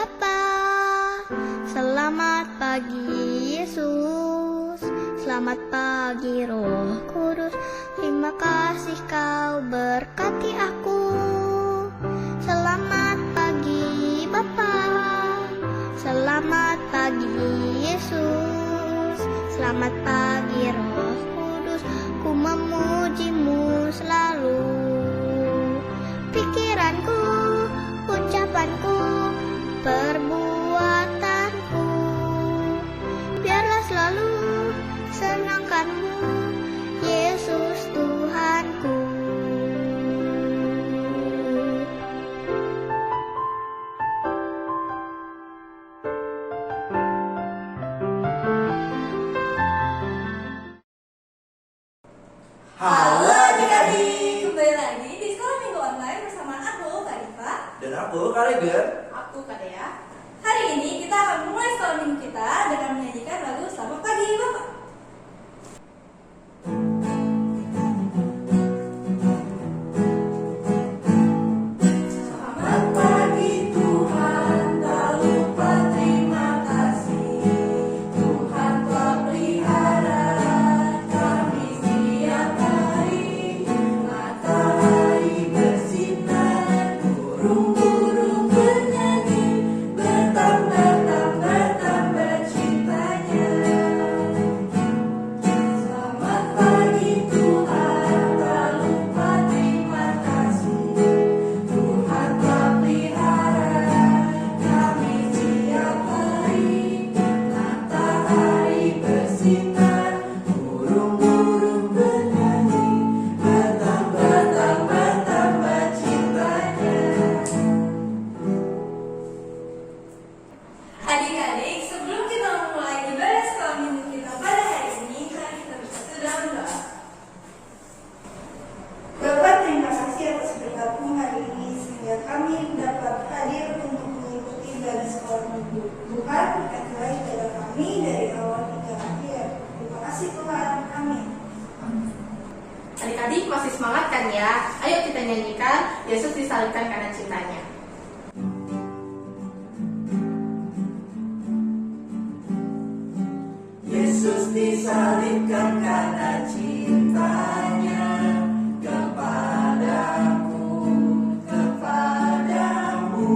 Bapa. Selamat pagi Yesus, selamat pagi Roh Kudus. Terima kasih kau berkati aku. Selamat pagi Bapa, selamat pagi Yesus, selamat pagi Roh Kudus. Ku memujimu selalu. Pikiranku, ucapanku, perbuatanku, biarlah selalu senangkanmu, Yesus Tuhanku. Halo adik-adik, Kembali lagi di Sekolah Minggu Online bersama aku, Kak Diva. dan aku Kak Regan. Aku, Kak Dea. Hari ini kita akan mulai sekolah minggu kita dengan menyanyikan lagu Selamat Pagi Bapak. Selamat pagi Tuhan, tak lupa terima kasih. Tuhan telah pelihara kami setiap hari. Matahari bersinar, burung-burung bernyanyi, bertambah cintanya. Selamat pagi Tuhan, tak lupa terima kasih. Tuhan telah pelihara kami setiap hari. Matahari bersinar, burung-burung bernyanyi, bertambah cintanya. Adik-adik, sebelum kita memulai ibadah sekolah minggu kita pada hari ini, mari kita bersatu dalam doa. Bapak, terima kasih atas berkat-Mu hari ini sehingga kami dapat hadir untuk mengikuti ibadah sekolah minggu. Tuhan, berkatilah ibadah kami dari awal hingga akhir. Terima kasih Tuhan. Amin. Adik-adik masih semangat kan ya? Ayo kita nyanyikan Yesus disalibkan karena cintanya. Yesus disalibkan karena cintanya kepadaku, kepadamu.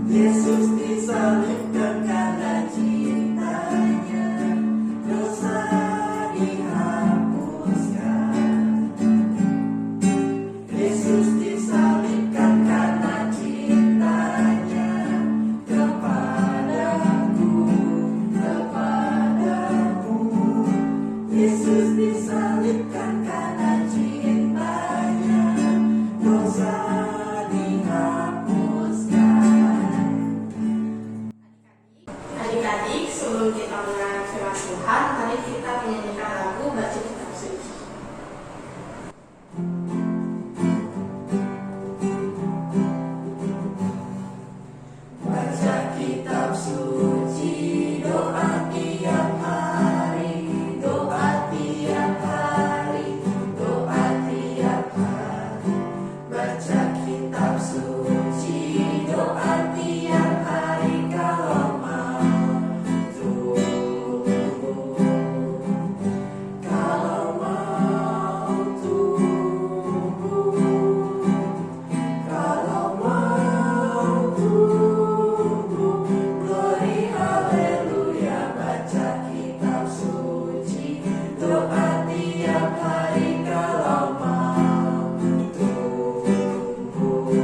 Yesus disalibkan karena cintanya, dosa dihapuskan. Yesus disalibkan karena cintanya kepadaku, kepadamu. Yesus disalibkan karena cintanya, dosa dihapuskan. Adik-adik, sebelum kita mendengar firman Tuhan, mari kita menyanyikan lagu Baca Kitab Suci. Baca kitab suci, doa tiap hari, doa tiap hari, doa tiap hari. Baca kitab suci, doa tiap hari kalau mau tumbuh. Kalau mau tumbuh. Kalau mau tumbuh, glory haleluya, baca kitab suci, doa tiap hari kalau mau tumbuh.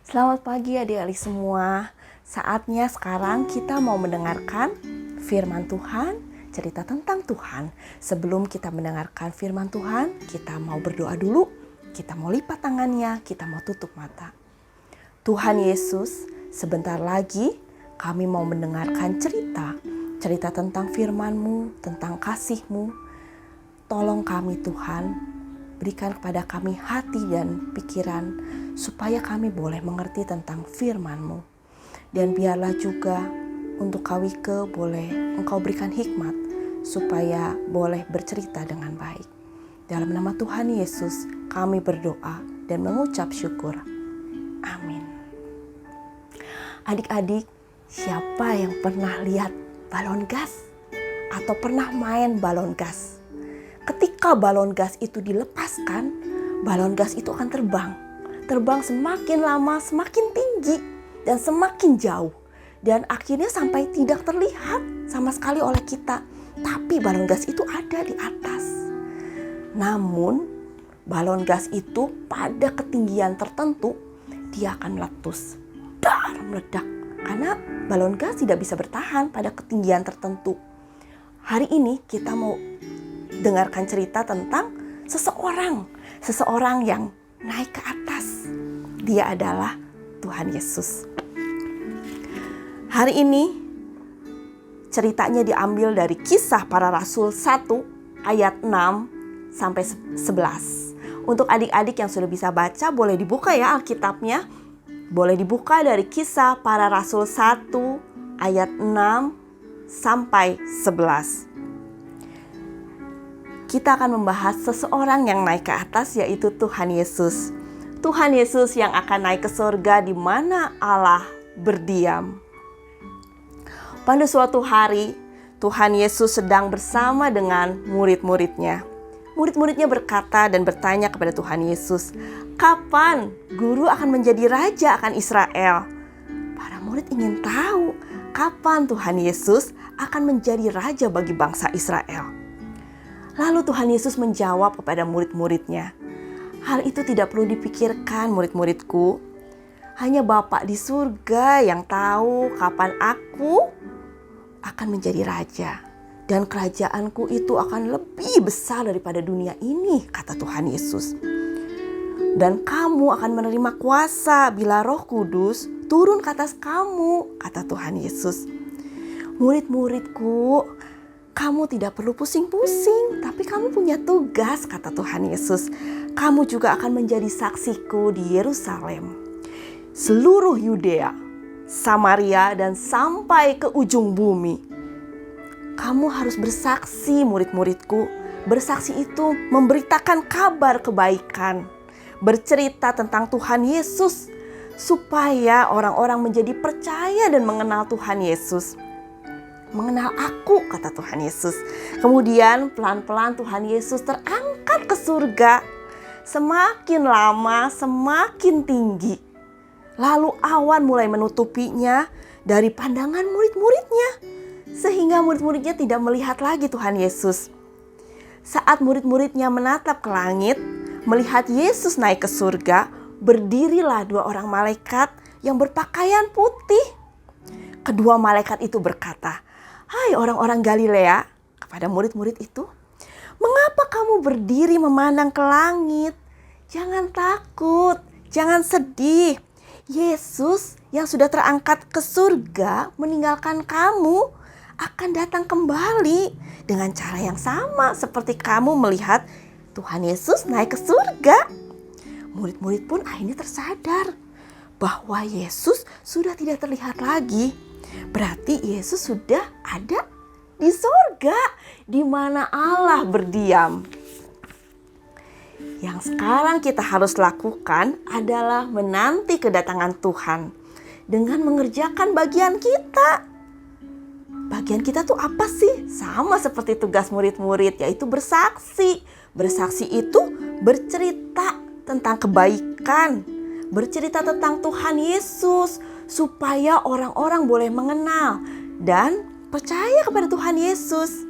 Selamat pagi adik-adik semua. Saatnya sekarang kita mau mendengarkan firman Tuhan, cerita tentang Tuhan. Sebelum kita mendengarkan firman Tuhan, kita mau berdoa dulu. Kita mau lipat tangannya, kita mau tutup mata. Tuhan Yesus, sebentar lagi kami mau mendengarkan cerita tentang firman-Mu, tentang kasih-Mu. Tolong kami Tuhan, berikan kepada kami hati dan pikiran supaya kami boleh mengerti tentang firman-Mu. Dan biarlah juga untuk Kawike boleh Engkau berikan hikmat supaya boleh bercerita dengan baik. Dalam nama Tuhan Yesus kami berdoa dan mengucap syukur. Amin. Adik-adik, siapa yang pernah lihat balon gas? Atau pernah main balon gas? Ketika balon gas itu dilepaskan, balon gas itu akan terbang. Terbang semakin lama, semakin tinggi, dan semakin jauh. Dan akhirnya sampai tidak terlihat sama sekali oleh kita. Tapi balon gas itu ada di atas. Namun, balon gas itu pada ketinggian tertentu, dia akan meletus. Dar, meledak. Karena balon gas tidak bisa bertahan pada ketinggian tertentu. Hari ini kita mau dengarkan cerita tentang seseorang yang naik ke atas. Dia adalah Tuhan Yesus. Hari ini ceritanya diambil dari Kisah Para Rasul 1 ayat 6 sampai 11. Untuk adik-adik yang sudah bisa baca, boleh dibuka ya Alkitabnya. Boleh dibuka dari Kisah Para Rasul 1 ayat 6 sampai 11. Kita akan membahas seseorang yang naik ke atas, yaitu Tuhan Yesus. Tuhan Yesus yang akan naik ke surga di mana Allah berdiam. Pada suatu hari, Tuhan Yesus sedang bersama dengan murid-muridnya. Murid-muridnya berkata dan bertanya kepada Tuhan Yesus, "Kapan guru akan menjadi raja akan Israel?" Para murid ingin tahu kapan Tuhan Yesus akan menjadi raja bagi bangsa Israel. Lalu Tuhan Yesus menjawab kepada murid-muridnya, "Hal itu tidak perlu dipikirkan, murid-muridku. Hanya Bapa di surga yang tahu kapan aku akan menjadi raja. Dan kerajaanku itu akan lebih besar daripada dunia ini," kata Tuhan Yesus. "Dan kamu akan menerima kuasa bila Roh Kudus turun ke atas kamu," kata Tuhan Yesus. "Murid-muridku, kamu tidak perlu pusing-pusing, tapi kamu punya tugas," kata Tuhan Yesus. "Kamu juga akan menjadi saksiku di Yerusalem, seluruh Yudea, Samaria, dan sampai ke ujung bumi." Kamu harus bersaksi, murid-muridku. Bersaksi itu memberitakan kabar kebaikan, bercerita tentang Tuhan Yesus, supaya orang-orang menjadi percaya dan mengenal Tuhan Yesus. "Mengenal aku," kata Tuhan Yesus. Kemudian pelan-pelan Tuhan Yesus terangkat ke surga. Semakin lama semakin tinggi. Lalu awan mulai menutupinya dari pandangan murid-muridnya, sehingga murid-muridnya tidak melihat lagi Tuhan Yesus. Saat murid-muridnya menatap ke langit, melihat Yesus naik ke surga, berdirilah 2 orang malaikat yang berpakaian putih. Kedua malaikat itu berkata, "Hai orang-orang Galilea," kepada murid-murid itu, "mengapa kamu berdiri memandang ke langit? Jangan takut, jangan sedih. Yesus yang sudah terangkat ke surga meninggalkan kamu akan datang kembali dengan cara yang sama seperti kamu melihat Tuhan Yesus naik ke surga." Murid-murid pun akhirnya tersadar bahwa Yesus sudah tidak terlihat lagi. Berarti Yesus sudah ada di surga, di mana Allah berdiam. Yang sekarang kita harus lakukan adalah menanti kedatangan Tuhan dengan mengerjakan bagian kita. Bagian kita tuh apa sih? Sama seperti tugas murid-murid, yaitu bersaksi. Bersaksi itu bercerita tentang kebaikan, bercerita tentang Tuhan Yesus, supaya orang-orang boleh mengenal dan percaya kepada Tuhan Yesus.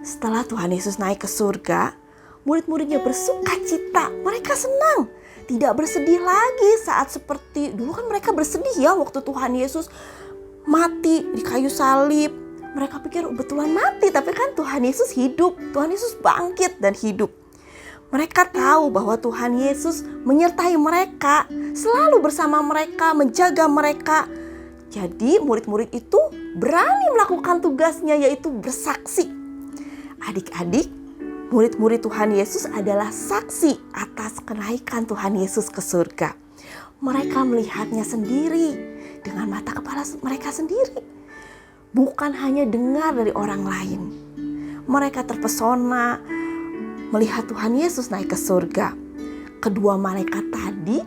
Setelah Tuhan Yesus naik ke surga, murid-muridnya bersuka cita. Mereka senang, tidak bersedih lagi saat seperti dulu. Kan mereka bersedih ya waktu Tuhan Yesus mati di kayu salib. Mereka pikir betulan mati, tapi kan Tuhan Yesus hidup. Tuhan Yesus bangkit dan hidup. Mereka tahu bahwa Tuhan Yesus menyertai mereka, selalu bersama mereka, menjaga mereka. Jadi murid-murid itu berani melakukan tugasnya, yaitu bersaksi. Adik-adik, murid-murid Tuhan Yesus adalah saksi atas kenaikan Tuhan Yesus ke surga. Mereka melihatnya sendiri dengan mata kepala mereka sendiri. Bukan hanya dengar dari orang lain. Mereka terpesona melihat Tuhan Yesus naik ke surga. Kedua malaikat tadi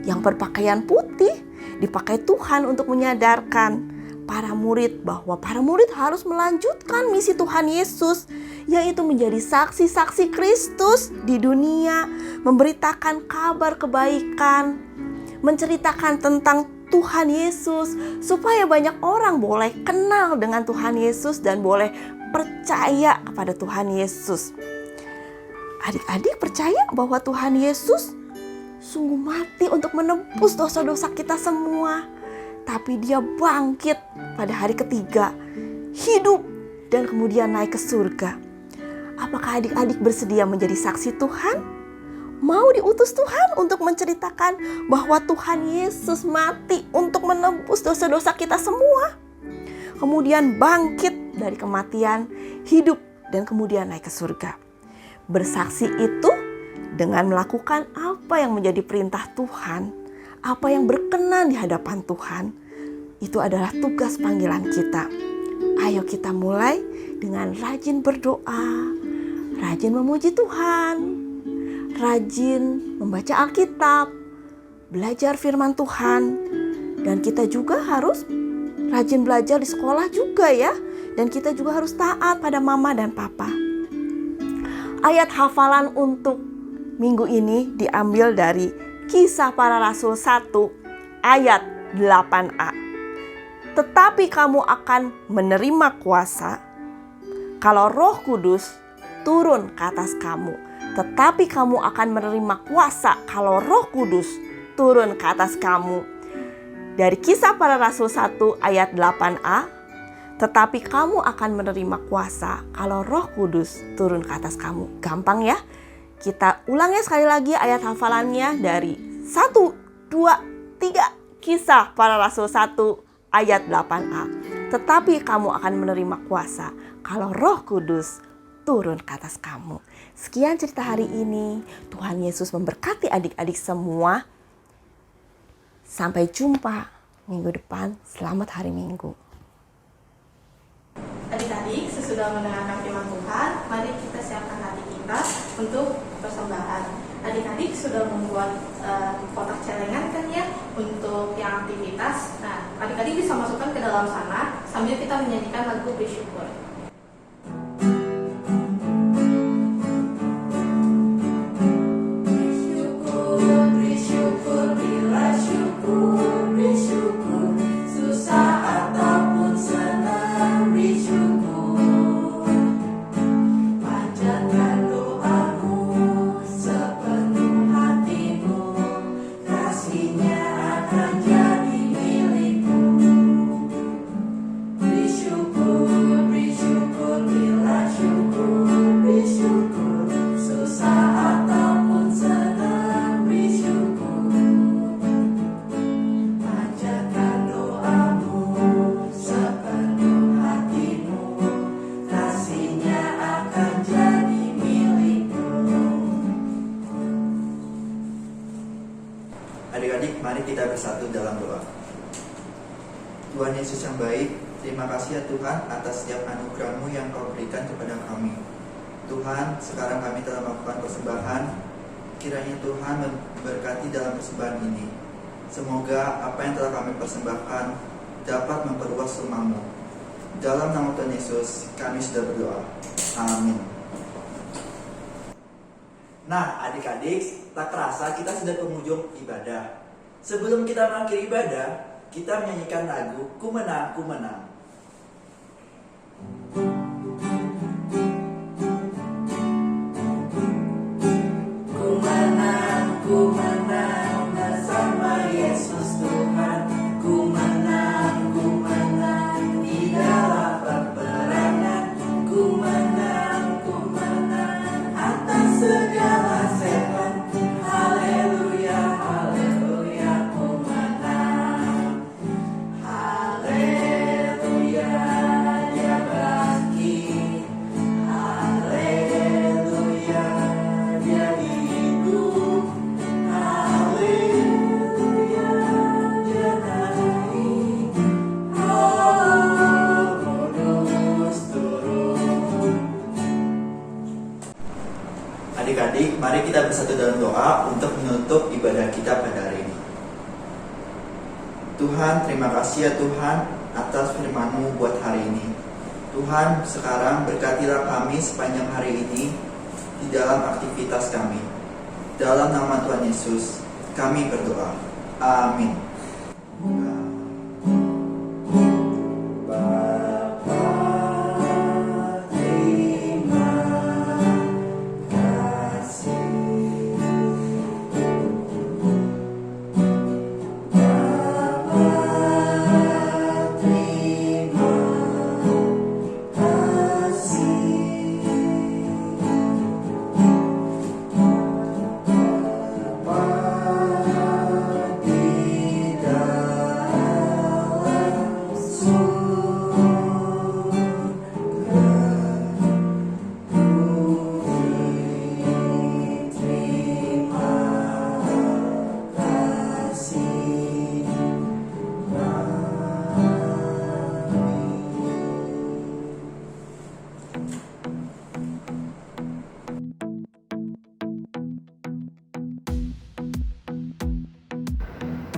yang berpakaian putih dipakai Tuhan untuk menyadarkan para murid bahwa para murid harus melanjutkan misi Tuhan Yesus, yaitu menjadi saksi-saksi Kristus di dunia, memberitakan kabar kebaikan, menceritakan tentang Tuhan Yesus, supaya banyak orang boleh kenal dengan Tuhan Yesus dan boleh percaya kepada Tuhan Yesus. Adik-adik percaya bahwa Tuhan Yesus sungguh mati untuk menebus dosa-dosa kita semua. Tapi dia bangkit pada hari ketiga, hidup dan kemudian naik ke surga. Apakah adik-adik bersedia menjadi saksi Tuhan? Mau diutus Tuhan untuk menceritakan bahwa Tuhan Yesus mati untuk menebus dosa-dosa kita semua. Kemudian bangkit dari kematian, hidup dan kemudian naik ke surga. Bersaksi itu dengan melakukan apa yang menjadi perintah Tuhan, apa yang berkenan di hadapan Tuhan, itu adalah tugas panggilan kita. Ayo kita mulai dengan rajin berdoa, rajin memuji Tuhan, rajin membaca Alkitab, belajar firman Tuhan, dan kita juga harus rajin belajar di sekolah juga ya, dan kita juga harus taat pada mama dan papa. Ayat hafalan untuk minggu ini diambil dari Kisah Para Rasul 1 ayat 8a. Tetapi kamu akan menerima kuasa kalau Roh Kudus turun ke atas kamu. Tetapi kamu akan menerima kuasa kalau Roh Kudus turun ke atas kamu. Dari Kisah Para Rasul 1 ayat 8a. Tetapi kamu akan menerima kuasa kalau Roh Kudus turun ke atas kamu. Gampang ya? Kita ulangnya sekali lagi ayat hafalannya dari 1, 2, 3 Kisah Para Rasul 1 ayat 8a. Tetapi kamu akan menerima kuasa kalau Roh Kudus turun ke atas kamu. Sekian cerita hari ini. Tuhan Yesus memberkati adik-adik semua. Sampai jumpa minggu depan. Selamat hari Minggu. Adik-adik, sesudah mendengarkan firman Tuhan, mari kita siapkan hati kita untuk persembahan. Adik-adik sudah membuat kotak celengan kan ya untuk yang aktivitas. Nah, adik-adik bisa masukkan ke dalam sana sambil kita menyanyikan lagu bersyukur. Adik-adik, mari kita bersatu dalam doa. Tuhan Yesus yang baik, terima kasih ya Tuhan atas setiap anugerah-Mu yang Kau berikan kepada kami. Tuhan, sekarang kami telah melakukan persembahan. Kiranya Tuhan memberkati dalam persembahan ini. Semoga apa yang telah kami persembahkan dapat memperluas rumah-Mu. Dalam nama Tuhan Yesus, kami sudah berdoa. Amin. Nah, adik-adik, tak terasa kita sudah penghujung ibadah. Sebelum kita mengakhiri ibadah, kita menyanyikan lagu Ku Menang, Ku Menang. Ku menang bersama Yesus Tuhan. Ku menang di dalam peperangan. Ku menang atas segala setan. Haleluya, haleluya, ku menang. Haleluya, dia bangkit. Haleluya, dia hidup. Haleluya, dia naik. Roh Kudus turun. Adik-adik, mari kita bersatu dalam doa untuk menutup ibadah kita pada hari ini. Tuhan, terima kasih ya Tuhan atas firman-Mu buat hari ini. Tuhan, sekarang berkatilah kami sepanjang hari ini di dalam aktivitas kami. Dalam nama Tuhan Yesus, kami berdoa. Amin.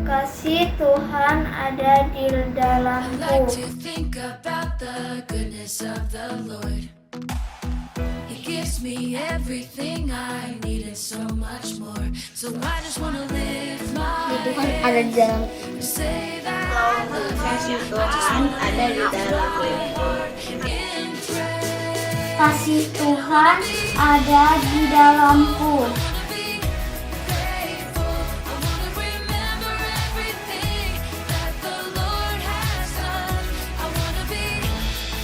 Kasih Tuhan ada di I like dalamku. to think about the goodness of the Lord. He gives me everything I need and so much more. So I just wanna lift my Tuhan ada di dalam. and say that I love Kasih Tuhan ada di dalamku. in prayer. Kasih Tuhan ada di dalamku. Faithful, I wanna remember everything that the Lord has done. I wanna be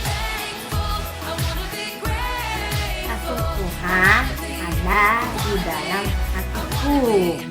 thankful, I wanna be grateful. Kasih Tuhan ada di dalam hatiku.